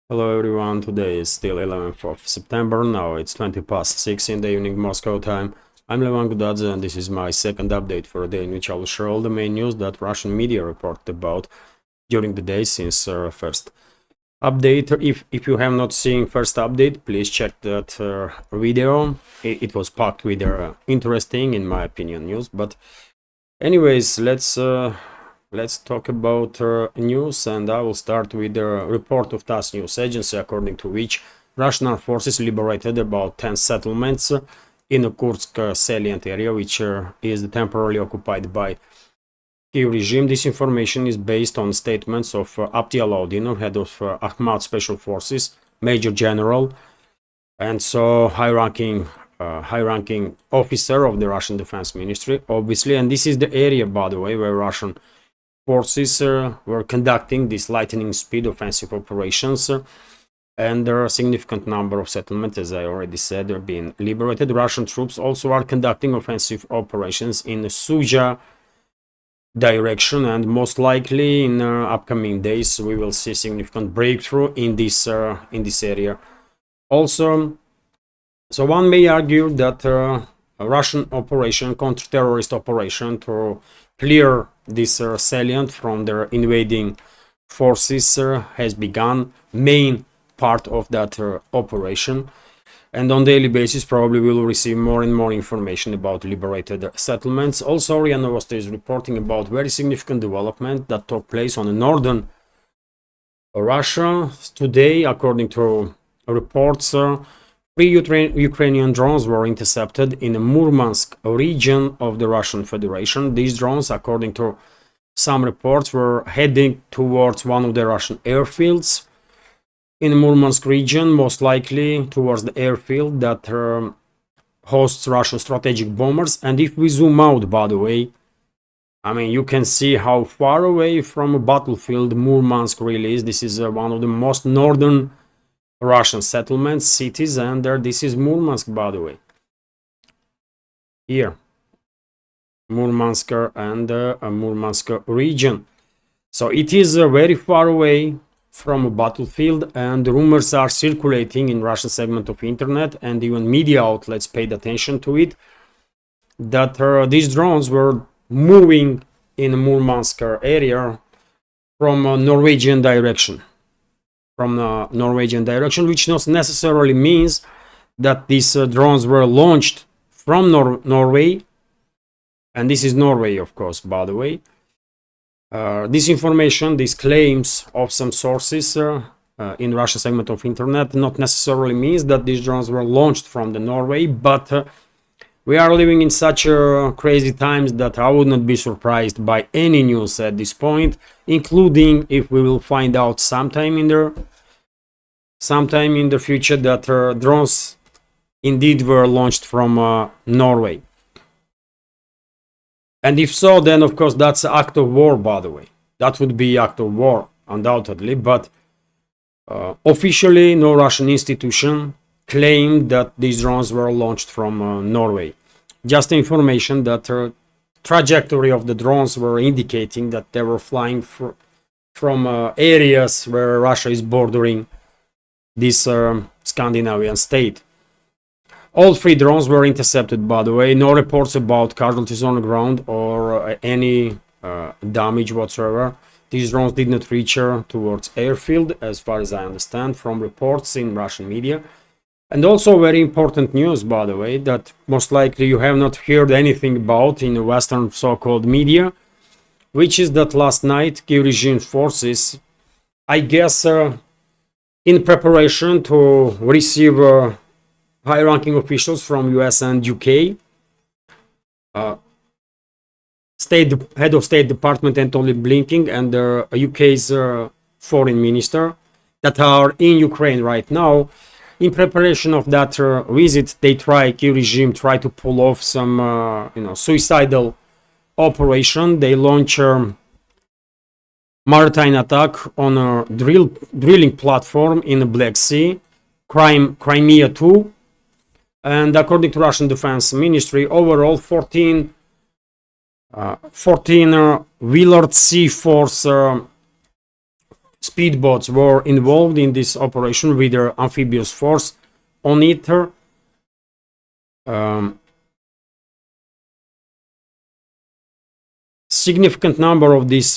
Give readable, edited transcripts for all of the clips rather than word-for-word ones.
Hello everyone, today is still 11th of September, now it's 20 past 6 in the evening Moscow time. I'm Levan Gudadze and this is my second update for a day in which I will share all the main news that Russian media reported about during the day since first update. If you have not seen first update, please check that video. It was packed with interesting, in my opinion, news. But anyways, let's talk about news, and I will start with the report of TASS news agency, according to which Russian armed forces liberated about 10 settlements in the Kursk Salient area, which is temporarily occupied by Kiev regime. This information is based on statements of Abdi Alaudinov, head of Ahmad Special Forces, Major General, and so high-ranking officer of the Russian Defense Ministry, obviously. And this is the area, by the way, where Russian forces were conducting this lightning speed offensive operations, and there are a significant number of settlements, as I already said, are being liberated. Russian troops also are conducting offensive operations in the Suja direction, and most likely in upcoming days we will see significant breakthrough in this area. Also, so one may argue that a Russian operation, counter-terrorist operation, to clear this salient from their invading forces has begun, main part of that operation, and on daily basis probably we will receive more and more information about liberated settlements. Also, RIA Novosti is reporting about very significant development that took place on the northern Russia today. According to reports, three Ukrainian drones were intercepted in the Murmansk region of the Russian Federation. These drones, according to some reports, were heading towards one of the Russian airfields in the Murmansk region, most likely towards the airfield that hosts Russian strategic bombers. And if we zoom out, by the way, I mean, you can see how far away from a battlefield Murmansk really is. This is one of the most northern Russian settlements, cities, and this is Murmansk, by the way. Here, Murmansk and Murmansk region. So it is very far away from a battlefield, and rumors are circulating in Russian segment of internet, and even media outlets paid attention to it, that these drones were moving in the Murmansk area from a Norwegian direction. Which not necessarily means that these drones were launched from Norway, and this is Norway, of course, by the way. This information, these claims of some sources in Russia segment of internet, not necessarily means that these drones were launched from the Norway, but we are living in such crazy times that I would not be surprised by any news at this point, including if we will find out sometime in the future that drones indeed were launched from Norway. And if so, then of course that's an act of war, by the way. That would be act of war, undoubtedly, but officially no Russian institution claimed that these drones were launched from Norway. Just information that trajectory of the drones were indicating that they were flying from areas where Russia is bordering this Scandinavian state. All three drones were intercepted, by the way. No reports about casualties on the ground or any damage whatsoever. These drones did not reach towards airfield, as far as I understand from reports in Russian media. And also very important news, by the way, that most likely you have not heard anything about in the Western so-called media, which is that last night Kiev regime forces, I guess in preparation to receive high-ranking officials from US and UK, head of State Department Antony Blinken and the UK's foreign minister that are in Ukraine right now. In preparation of that visit, Kiev regime try to pull off some suicidal operation. They launch maritime attack on a drilling platform in the Black Sea, Crimea 2. And according to Russian Defense Ministry, overall 14 Willard Sea Force speedboats were involved in this operation with their amphibious force on it. Significant number of these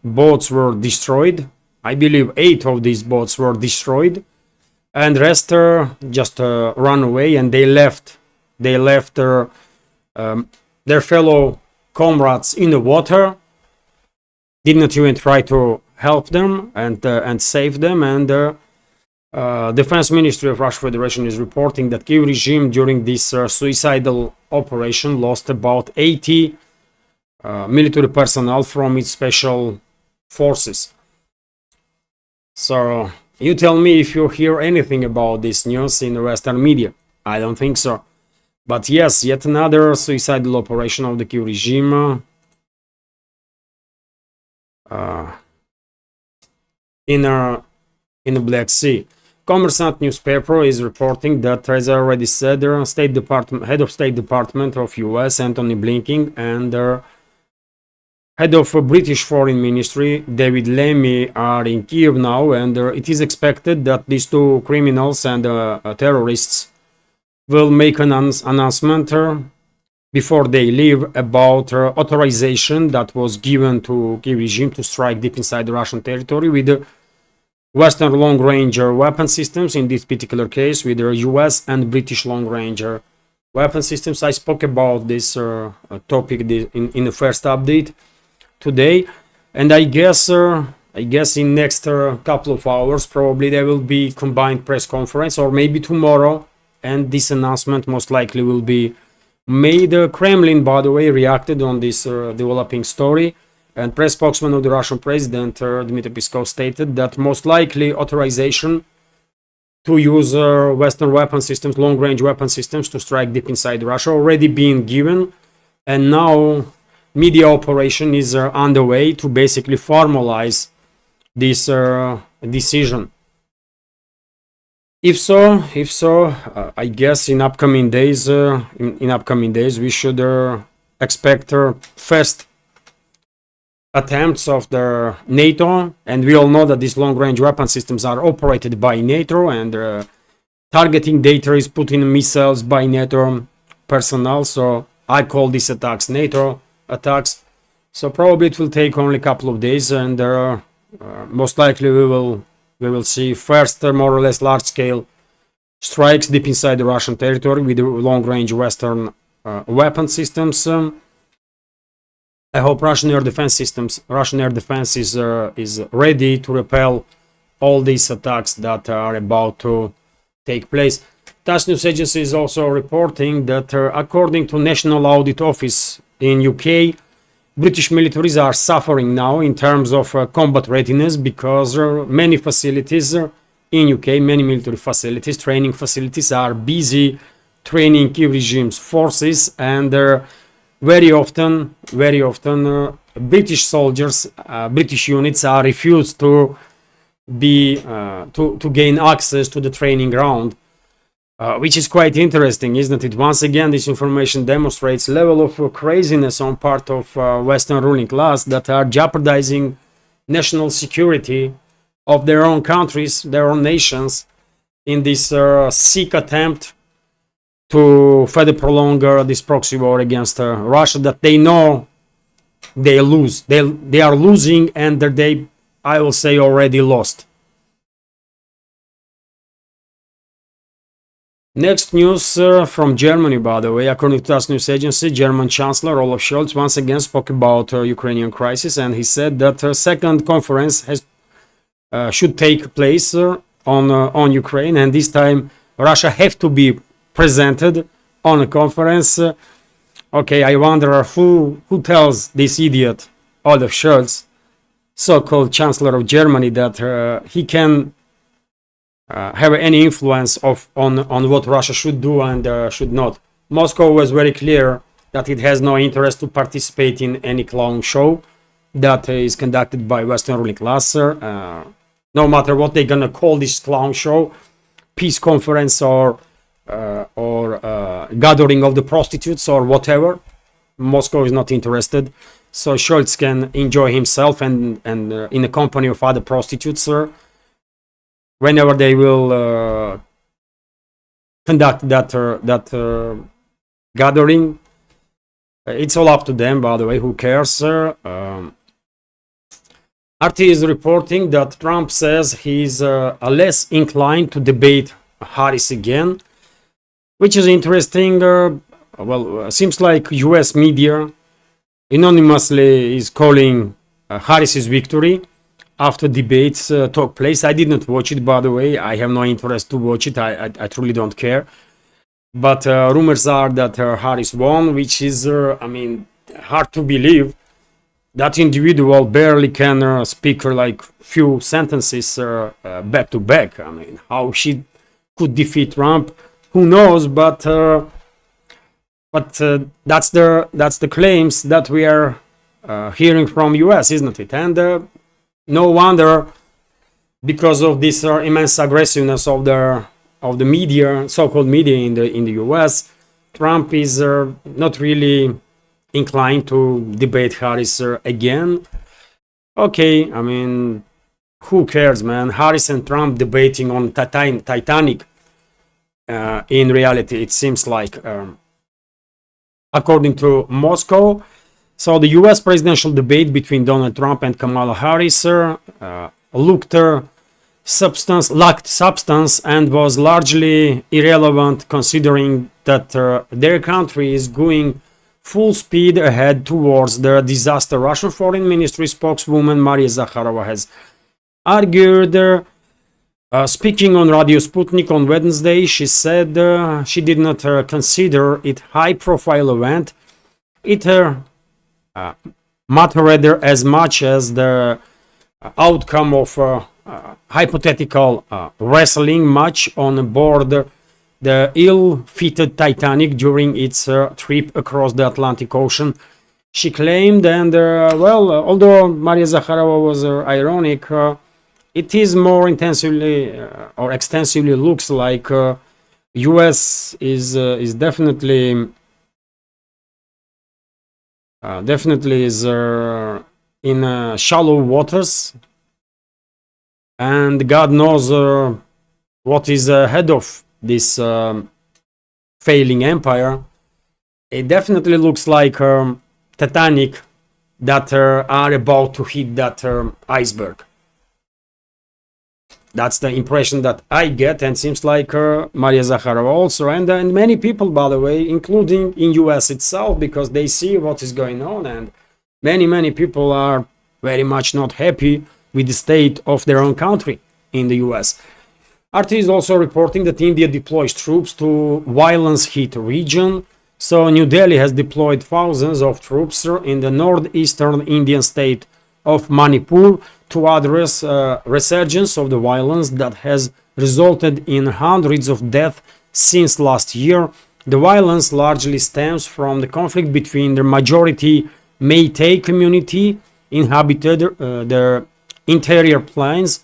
boats were destroyed. I believe 8 of these boats were destroyed, and rest just ran away, and they left their fellow comrades in the water. Did not even try to help them and save them. And Defense Ministry of Russian Federation is reporting that Kiev regime during this suicidal operation lost about 80 military personnel from its special forces. So you tell me if you hear anything about this news in the Western media. I don't think so. But yes, yet another suicidal operation of the Kiev regime in the Black Sea. Kommersant newspaper is reporting that, as I already said, the head of State Department of US, Antony Blinken, and head of British Foreign Ministry, David Lammy, are in Kiev now, and it is expected that these two criminals and terrorists will make an announcement before they leave about authorization that was given to Kiev regime to strike deep inside the Russian territory with Western long-range weapon systems, in this particular case with the US and British long-range weapon systems. I spoke about this topic in the first update today, and I guess in next couple of hours probably there will be combined press conference, or maybe tomorrow, and this announcement most likely will be made. Kremlin, by the way, reacted on this developing story, and press spokesman of the Russian president Dmitry Peskov stated that most likely authorization to use Western weapon systems, long-range weapon systems, to strike deep inside Russia already being given, and now media operation is underway to basically formalize this decision. If so, I guess in upcoming days, we should expect first attempts of the NATO, and we all know that these long-range weapon systems are operated by NATO, and targeting data is put in missiles by NATO personnel. So I call these attacks NATO attacks. So probably it will take only a couple of days, and most likely we will see first more or less large-scale strikes deep inside the Russian territory with long-range Western weapon systems. I hope Russian air defense is ready to repel all these attacks that are about to take place. TASS news agency is also reporting that according to National Audit Office in UK, British militaries are suffering now in terms of combat readiness, because many facilities in UK, many military facilities, training facilities, are busy training Kiev regime's forces, and very often British soldiers, British units are refused to gain access to the training ground, which is quite interesting, isn't it? Once again, this information demonstrates level of craziness on part of Western ruling class that are jeopardizing national security of their own countries, their own nations, in this sick attempt to further prolong this proxy war against Russia that they know they lose. They are losing, and they, I will say, already lost. Next news from Germany, by the way. According to TASS news agency, German Chancellor Olaf Scholz once again spoke about Ukrainian crisis, and he said that a second conference should take place on Ukraine, and this time Russia have to be presented on a conference. Okay, I wonder who tells this idiot Olaf Scholz, so-called Chancellor of Germany, that he can have any influence on what Russia should do and should not. Moscow was very clear that it has no interest to participate in any clown show that is conducted by Western ruling class. No matter what they're gonna call this clown show, peace conference or gathering of the prostitutes or whatever, Moscow is not interested. so Scholz can enjoy himself and in the company of other prostitutes whenever they will conduct that gathering. It's all up to them, by the way. Who cares? RT is reporting that Trump says he's less inclined to debate Harris again, which is interesting. Seems like US media anonymously is calling Harris's victory after debates took place. I did not watch it, by the way. I have no interest to watch it. I truly don't care. But rumors are that Harris won, which is, hard to believe. That individual barely can speak like few sentences back to back. I mean, how she could defeat Trump, who knows? But that's the claims that we are hearing from US, isn't it? And no wonder, because of this immense aggressiveness of the media, so-called media in the US, Trump is not really inclined to debate Harris again. Okay, I mean, who cares, man? Harris and Trump debating on Titanic. In reality, it seems like, according to Moscow. So the US presidential debate between Donald Trump and Kamala Harris lacked substance and was largely irrelevant, considering that their country is going full speed ahead towards the disaster. Russian Foreign Ministry spokeswoman Maria Zakharova has argued. Speaking on Radio Sputnik on Wednesday, she said she did not consider it high-profile event. It mattered as much as the outcome of hypothetical wrestling match on board the ill-fitted Titanic during its trip across the Atlantic Ocean, she claimed. And although Maria Zakharova was ironic, it is more intensively or extensively looks like US is definitely is in shallow waters, and God knows what is ahead of this failing empire. It definitely looks like Titanic that are about to hit that iceberg. That's the impression that I get, and seems like Maria Zakharova also, and many people, by the way, including in US itself, because they see what is going on, and many people are very much not happy with the state of their own country in the US. RT is also reporting that India deploys troops to violence-hit region. So New Delhi has deployed thousands of troops in the northeastern Indian state of Manipur to address resurgence of the violence that has resulted in hundreds of deaths since last year. The violence largely stems from the conflict between the majority Meitei community inhabited the interior plains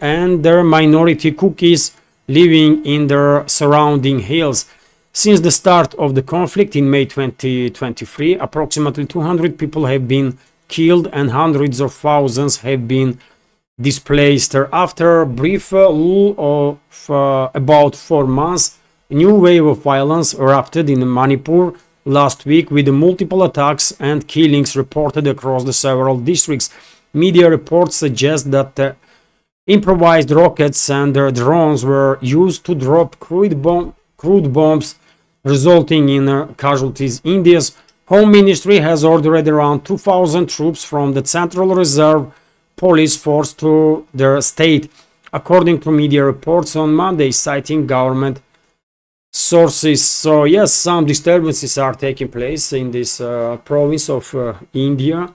and their minority Kukis living in their surrounding hills. Since the start of the conflict in May 2023, approximately 200 people have been killed and hundreds of thousands have been displaced. After a brief lull of about 4 months, a new wave of violence erupted in Manipur last week, with multiple attacks and killings reported across the several districts. Media reports suggest that improvised rockets and drones were used to drop crude bombs, resulting in casualties. India's Home Ministry has ordered around 2,000 troops from the Central Reserve Police Force to their state, according to media reports on Monday, citing government sources. So yes, some disturbances are taking place in this province of India,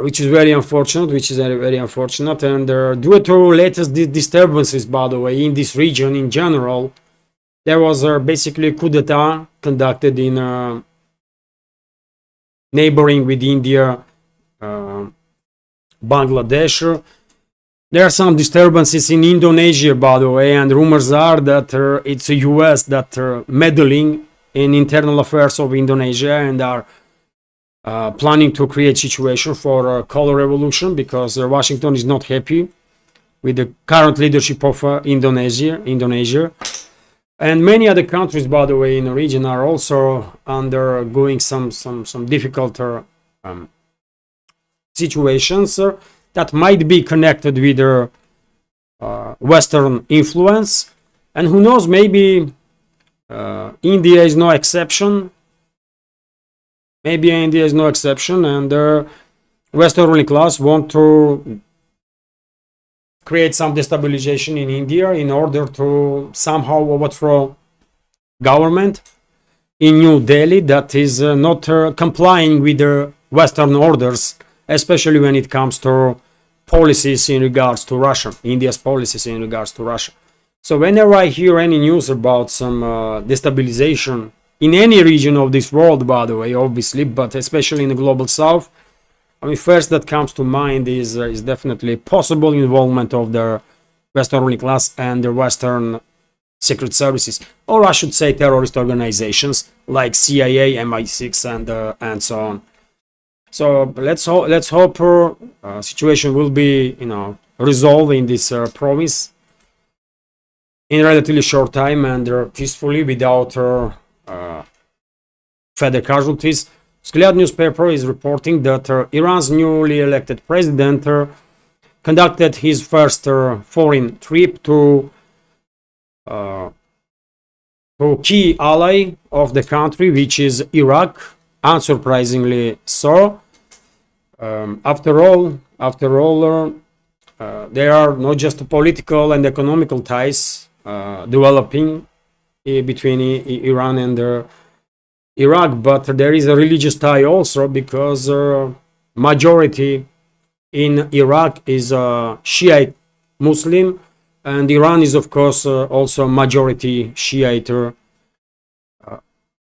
which is very unfortunate. And due to latest disturbances, by the way, in this region in general, there was basically a coup d'etat conducted in neighboring with India, Bangladesh. There are some disturbances in Indonesia, by the way, and rumors are that it's the US that meddling in internal affairs of Indonesia and are planning to create situation for a color revolution, because Washington is not happy with the current leadership of Indonesia. And many other countries, by the way, in the region are also undergoing some difficult situations that might be connected with their Western influence. And who knows, maybe India is no exception. Maybe India is no exception, and the Western ruling class want to create some destabilization in India in order to somehow overthrow government in New Delhi that is not complying with the Western orders, especially when it comes to policies in regards to Russia, India's policies in regards to Russia. So whenever I hear any news about some destabilization in any region of this world, by the way, obviously, but especially in the global south, I mean, first that comes to mind is definitely possible involvement of the Western ruling class and the Western secret services, or I should say terrorist organizations like CIA, MI6, and so on. So let's hope situation will be, resolved in this province in a relatively short time and peacefully without further casualties. Sklad newspaper is reporting that Iran's newly elected president conducted his first foreign trip to key ally of the country, which is Iraq, unsurprisingly so. After all, there are not just political and economical ties developing between Iran and Iraq, but there is a religious tie also, because majority in Iraq is Shiite Muslim, and Iran is of course also majority Shiite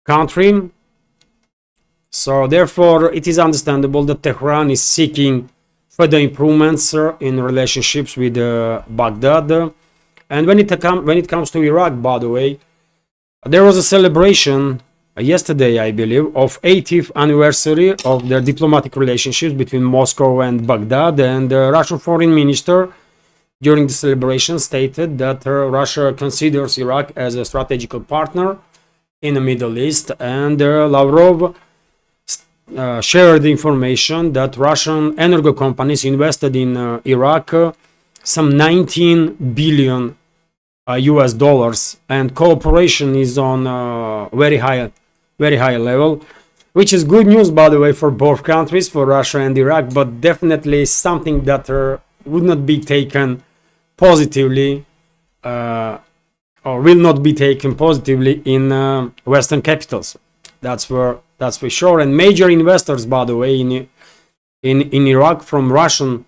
country. So therefore it is understandable that Tehran is seeking further improvements in relationships with Baghdad. And when it comes to Iraq, by the way, there was a celebration yesterday, I believe, of 80th anniversary of the diplomatic relationships between Moscow and Baghdad, and the Russian foreign minister during the celebration stated that Russia considers Iraq as a strategical partner in the Middle East, and Lavrov shared the information that Russian energo companies invested in Iraq some 19 billion US dollars, and cooperation is on very high level, which is good news, by the way, for both countries, for Russia and Iraq, but definitely something that would not be taken positively or will not be taken positively in Western capitals. That's for sure. And major investors, by the way, in Iraq from Russian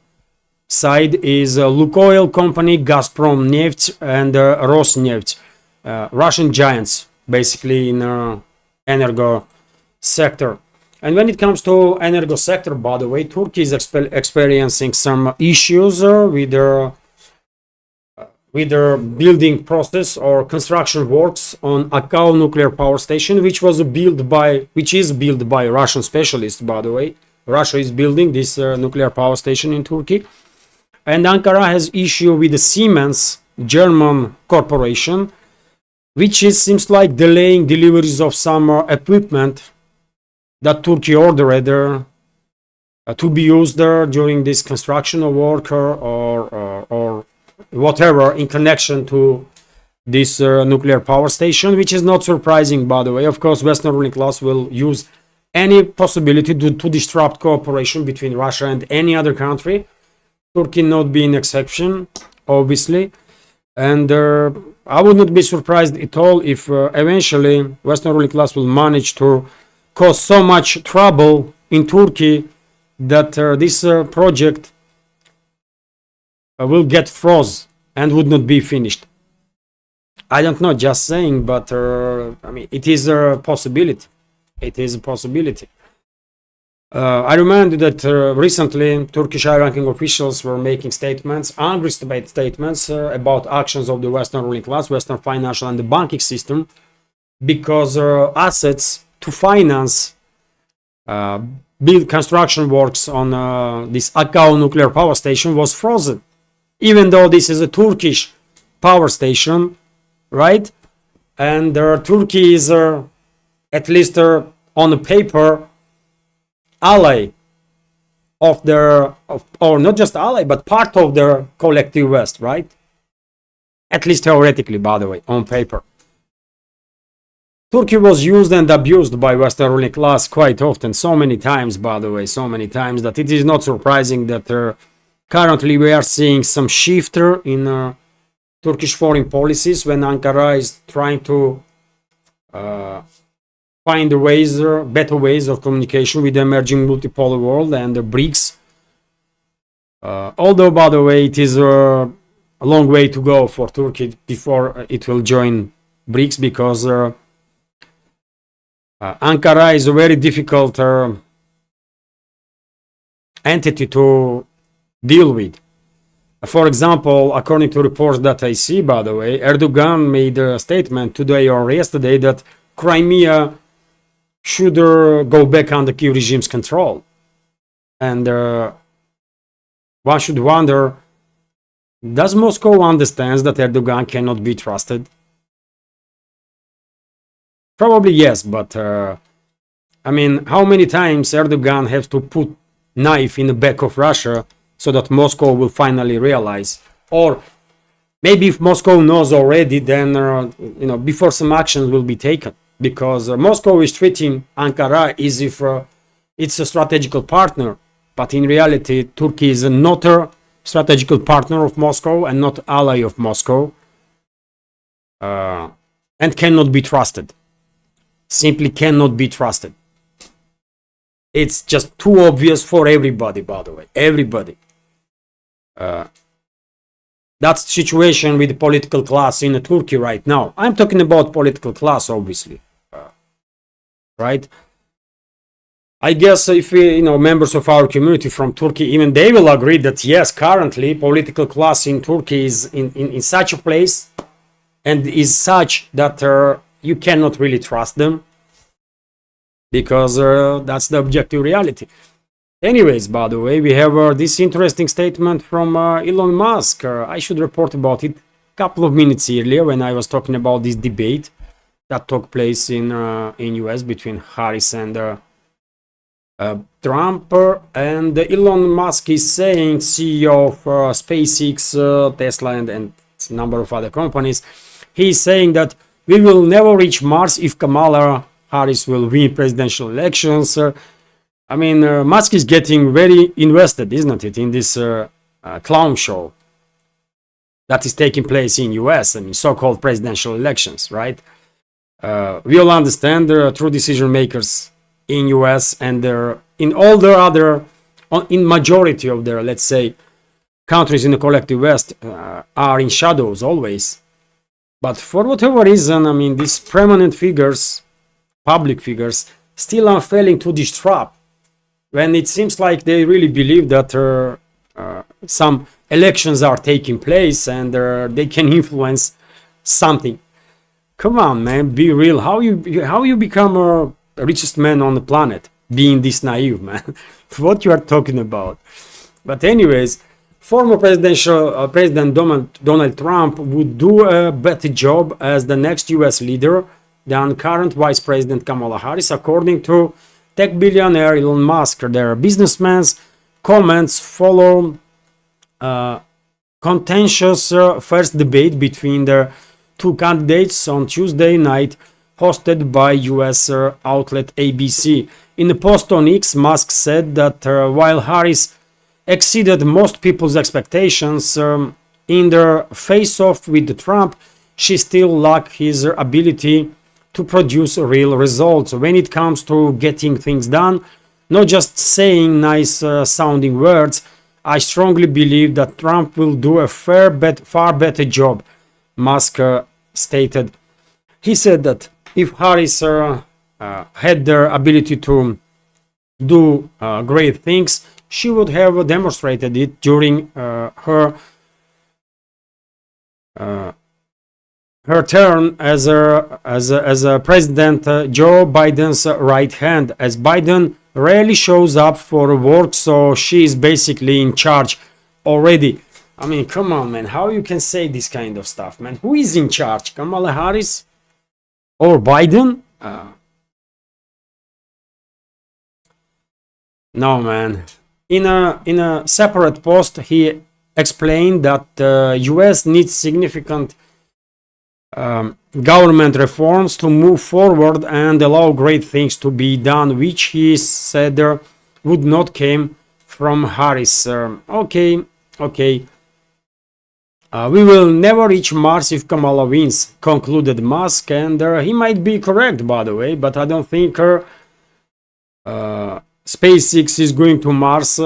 side is Lukoil company, Gazprom Neft, and Rosneft, Russian giants, basically in energo sector. And when it comes to energo sector, by the way, Turkey is experiencing some issues with their building process or construction works on Akau nuclear power station, which is built by Russian specialists, by the way. Russia is building this nuclear power station in Turkey. And Ankara has issue with the Siemens German corporation, which seems like delaying deliveries of some equipment that Turkey ordered to be used there during this construction of work or whatever in connection to this nuclear power station, which is not surprising, by the way. Of course, Western ruling class will use any possibility to disrupt cooperation between Russia and any other country. Turkey not being an exception, obviously. And I would not be surprised at all if eventually Western ruling class will manage to cause so much trouble in Turkey that this project will get froze and would not be finished. I don't know, just saying, but I mean, it is a possibility. It is a possibility. I remember that recently Turkish high-ranking officials were making statements, angry statements about actions of the Western ruling class, Western financial and the banking system, because assets to finance build construction works on this Akau nuclear power station was frozen, even though this is a Turkish power station, right? And Turkey is at least on the paper ally of their, or not just ally, but part of their collective West, right? At least theoretically, by the way, on paper. Turkey was used and abused by Western ruling class quite often, so many times, by the way, so many times that it is not surprising that currently we are seeing some shifter in Turkish foreign policies when Ankara is trying to find ways, better ways of communication with the emerging multipolar world and the BRICS. Although, by the way, it is a long way to go for Turkey before it will join BRICS, because Ankara is a very difficult entity to deal with. For example, according to reports that I see, by the way, Erdogan made a statement today or yesterday that Crimea should go back under Kiev regime's control. And one should wonder, does Moscow understand that Erdogan cannot be trusted? Probably yes, but I mean, how many times Erdogan has to put knife in the back of Russia so that Moscow will finally realize? Or maybe if Moscow knows already, then before some actions will be taken, because Moscow is treating Ankara as if it's a strategical partner, but in reality Turkey is not a strategical partner of Moscow and not ally of Moscow, and cannot be trusted. Simply cannot be trusted. It's just too obvious for everybody, by the way. Everybody. That's the situation with the political class in Turkey right now. I'm talking about political class, obviously. Right? I guess if we, members of our community from Turkey, even they will agree that yes, currently political class in Turkey is in such a place and is such that you cannot really trust them, because that's the objective reality. Anyways, by the way, we have this interesting statement from Elon Musk. I should report about it a couple of minutes earlier when I was talking about this debate that took place in US between Harris and Trump. And Elon Musk is saying, CEO of SpaceX, Tesla, and a number of other companies, he's saying that we will never reach Mars if Kamala Harris will win presidential elections. I mean, Musk is getting very invested, isn't it, in this clown show that is taking place in US, so-called presidential elections, right? We all understand there are true decision makers in US and in all the other, in majority of their, let's say, countries in the collective West are in shadows always. But for whatever reason, I mean, these prominent figures, public figures, still are failing to this trap, when it seems like they really believe that some elections are taking place and they can influence something. Come on, man, be real. How you become a richest man on the planet being this naive, man? What you are talking about? But anyways, former President Donald Trump would do a better job as the next US leader than current Vice President Kamala Harris, according to tech billionaire Elon Musk. Their businessman's comments follow contentious first debate between the two candidates on Tuesday night, hosted by US outlet ABC. In a post on X, Musk said that while Harris exceeded most people's expectations in their face-off with Trump, she still lacked his ability to produce real results when it comes to getting things done, not just saying nice sounding words. I strongly believe that Trump will do a far better job, Musk stated. He said that if Harris had the ability to do great things, she would have demonstrated it during her turn as a President Joe Biden's right hand, as Biden rarely shows up for work, so she is basically in charge already. I mean, come on, man. How you can say this kind of stuff, man? Who is in charge? Kamala Harris or Biden? No, man. In a separate post, he explained that U.S. needs significant government reforms to move forward and allow great things to be done, which he said would not came from Harris. Okay. We will never reach Mars if Kamala wins, concluded Musk, and he might be correct, by the way, but I don't think SpaceX is going to Mars,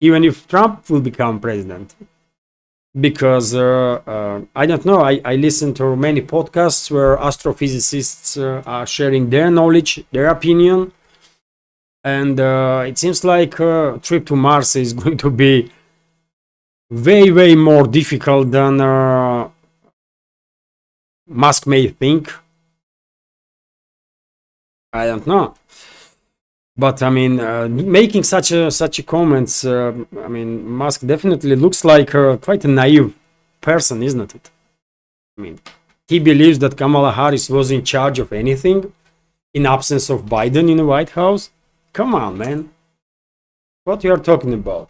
even if Trump will become president. Because I don't know, I listen to many podcasts where astrophysicists are sharing their knowledge, their opinion, and it seems like a trip to Mars is going to be way more difficult than Musk may think. I don't know. But I mean, making such a comments, I mean, Musk definitely looks like quite a naive person, isn't it? I mean, he believes that Kamala Harris was in charge of anything in absence of Biden in the White House. Come on, man. What you are talking about?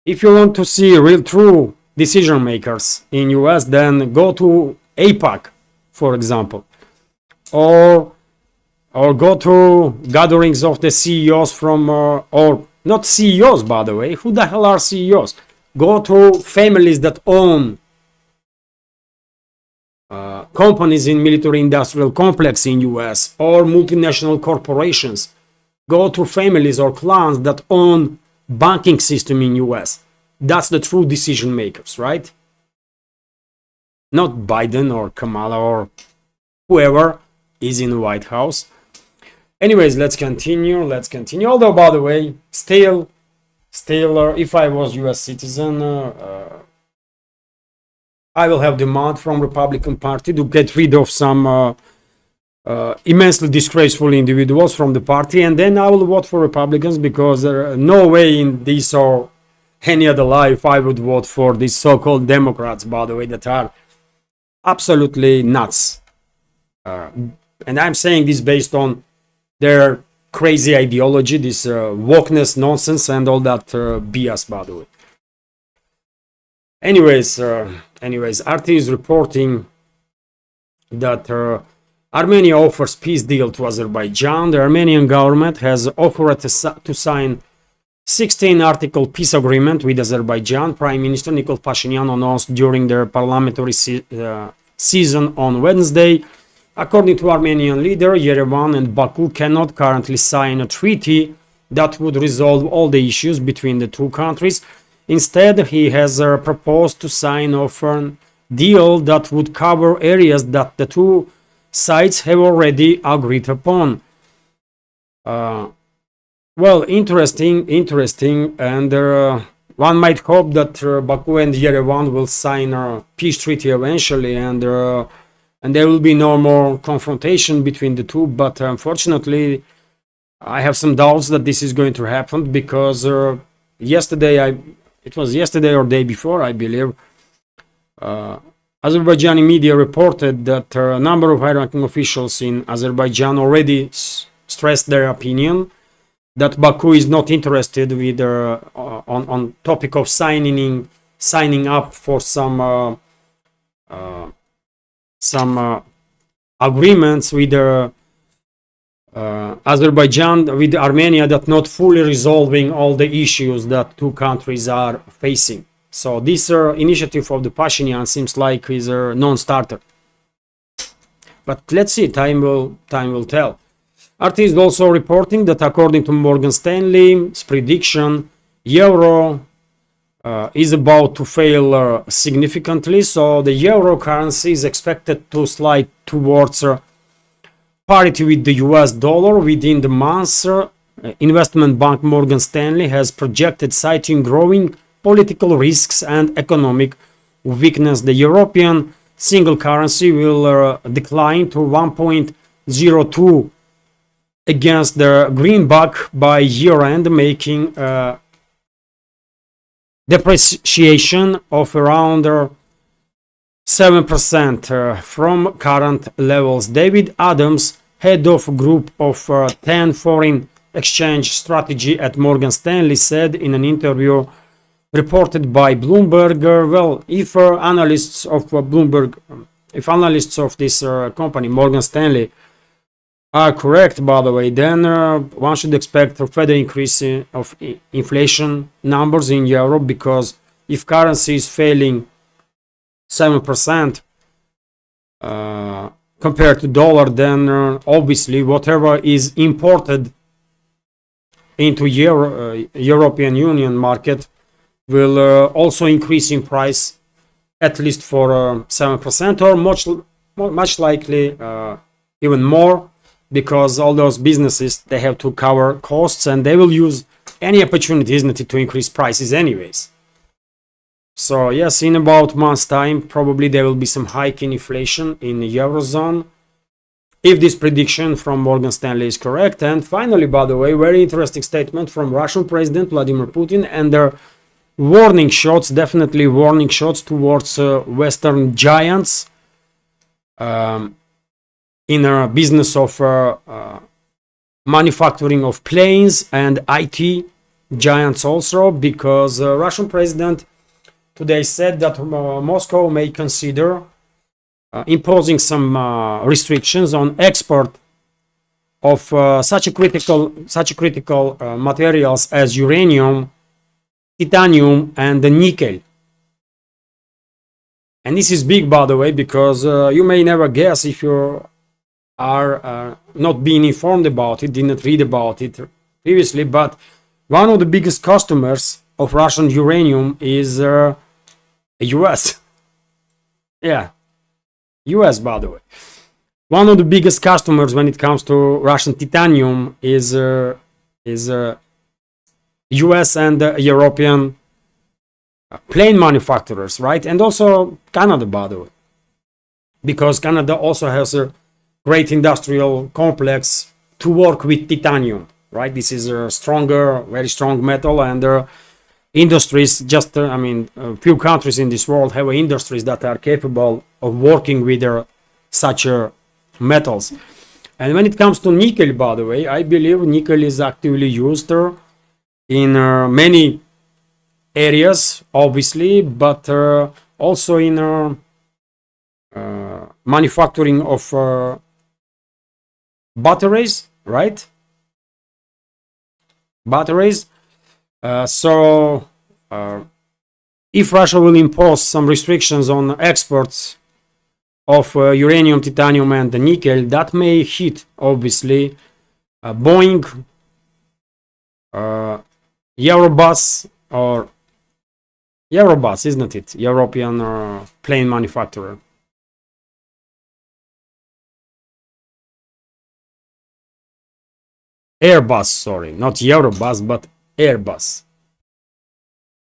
If you want to see real true decision makers in US, then go to APAC, for example, or go to gatherings of the CEOs from, or not CEOs, by the way. Who the hell are CEOs? Go to families that own companies in military-industrial complex in US or multinational corporations. Go to families or clans that own banking system in US. That's the true decision makers, right? Not Biden or Kamala or whoever is in the White House. Anyways, let's continue. Although, by the way, still, if I was U.S. citizen, I will have demand from Republican Party to get rid of some immensely disgraceful individuals from the party, and then I will vote for Republicans, because no way in this or any other life I would vote for these so-called Democrats, by the way, that are absolutely nuts. And I'm saying this based on their crazy ideology, this wokeness nonsense and all that BS, by the way. Anyways, RT is reporting that Armenia offers peace deal to Azerbaijan. The Armenian government has offered to sign 16-article peace agreement with Azerbaijan. Prime Minister Nikol Pashinyan announced during their parliamentary season on Wednesday. According to Armenian leader, Yerevan and Baku cannot currently sign a treaty that would resolve all the issues between the two countries. Instead, he has proposed to sign off a deal that would cover areas that the two sides have already agreed upon. Well, interesting, and one might hope that Baku and Yerevan will sign a peace treaty eventually, and there will be no more confrontation between the two. But unfortunately, I have some doubts that this is going to happen, because it was yesterday or day before, I believe, Azerbaijani media reported that a number of high-ranking officials in Azerbaijan already stressed their opinion that Baku is not interested with on topic of signing up for some agreements with Azerbaijan, with Armenia, that not fully resolving all the issues that two countries are facing. So this initiative of the Pashinyan seems like is a non-starter. But let's see, time will tell. RT is also reporting that according to Morgan Stanley's prediction, euro is about to fail significantly. So the euro currency is expected to slide towards parity with the US dollar within the months. Investment bank Morgan Stanley has projected, citing growing political risks and economic weakness, the European single currency will decline to 1.02 against the greenback by year-end, making depreciation of around 7% from current levels. David Adams, head of group of 10 foreign exchange strategy at Morgan Stanley, said in an interview reported by Bloomberg, well, if analysts of Bloomberg, if analysts of this company, Morgan Stanley, are correct, by the way, then one should expect a further increase of inflation numbers in Europe, because if currency is failing 7% compared to dollar, then obviously whatever is imported into European Union market will also increase in price, at least for 7%, or much likely even more, because all those businesses, they have to cover costs, and they will use any opportunity, isn't it, to increase prices anyways. So yes, in about a month's time, probably there will be some hike in inflation in the Eurozone, if this prediction from Morgan Stanley is correct. And finally, by the way, very interesting statement from Russian President Vladimir Putin, and their warning shots, definitely warning shots towards Western giants in a business of manufacturing of planes, and IT giants also, because Russian president today said that Moscow may consider imposing some restrictions on export of such critical materials as uranium, titanium, and the nickel. And this is big, by the way, because you may never guess, if you are not being informed about it, didn't read about it previously, but one of the biggest customers of Russian uranium is US. Yeah, US, by the way. One of the biggest customers when it comes to Russian titanium is US and European plane manufacturers, right? And also Canada, by the way, because Canada also has a great industrial complex to work with titanium, right? This is a stronger, very strong metal, and industries, just I mean, a few countries in this world have industries that are capable of working with such metals. And when it comes to nickel, by the way, I believe nickel is actively used in many areas, obviously, but also in manufacturing of batteries, right? Batteries. So if Russia will impose some restrictions on exports of uranium, titanium, and the nickel, that may hit, obviously, Boeing, Eurobus, or Eurobus, isn't it? European plane manufacturer. Airbus, sorry, not Eurobus, but Airbus.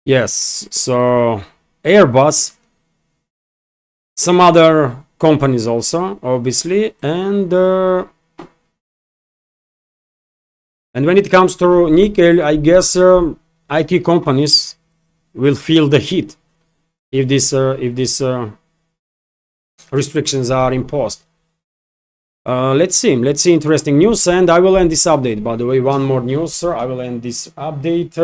Yes, so Airbus, some other companies also, obviously, and when it comes to nickel, I guess IT companies will feel the heat if these restrictions are imposed. Let's see interesting news, and I will end this update, by the way. One more news, I will end this update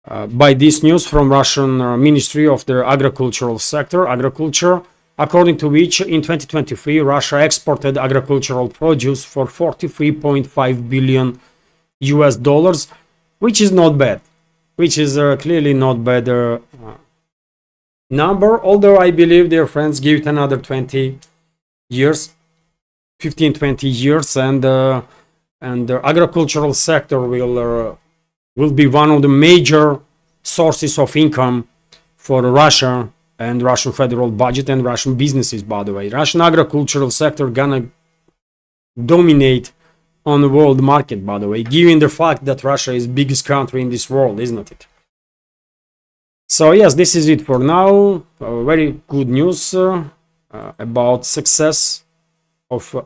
by this news from Russian Ministry of the Agricultural Sector, Agriculture, according to which in 2023 Russia exported agricultural produce for $43.5 billion US, which is not bad, which is clearly not bad number, although I believe, dear friends, give it another 20 years, 15-20 years, and the agricultural sector will be one of the major sources of income for Russia and Russian federal budget and Russian businesses, by the way. Russian agricultural sector gonna dominate on the world market, by the way, given the fact that Russia is biggest country in this world, isn't it? So yes, this is it for now. Very good news about success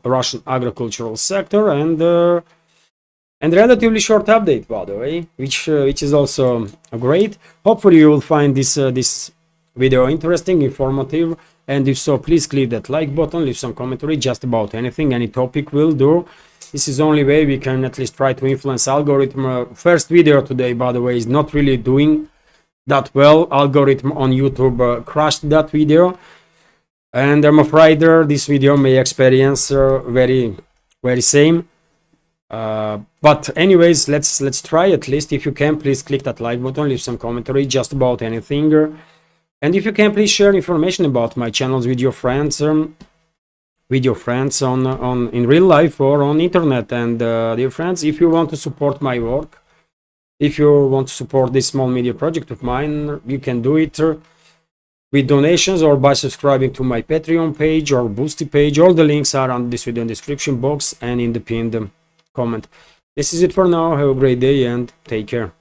Russian agricultural sector, and relatively short update, by the way, which is also great. Hopefully you will find this video interesting, informative, and if so, please click that like button, leave some commentary just about anything, any topic will do. This is the only way we can at least try to influence algorithm. First video today, by the way, is not really doing that well. Algorithm on YouTube crushed that video, and I'm afraid this video may experience very same. But anyways, let's try at least. If you can, please click that like button, leave some commentary just about anything, and if you can, please share information about my channels with your friends, on in real life or on internet. And dear friends, if you want to support my work, if you want to support this small media project of mine, you can do it with donations or by subscribing to my Patreon page or Boosty page. All the links are on this video description box and in the pinned comment. This is it for now. Have a great day and take care.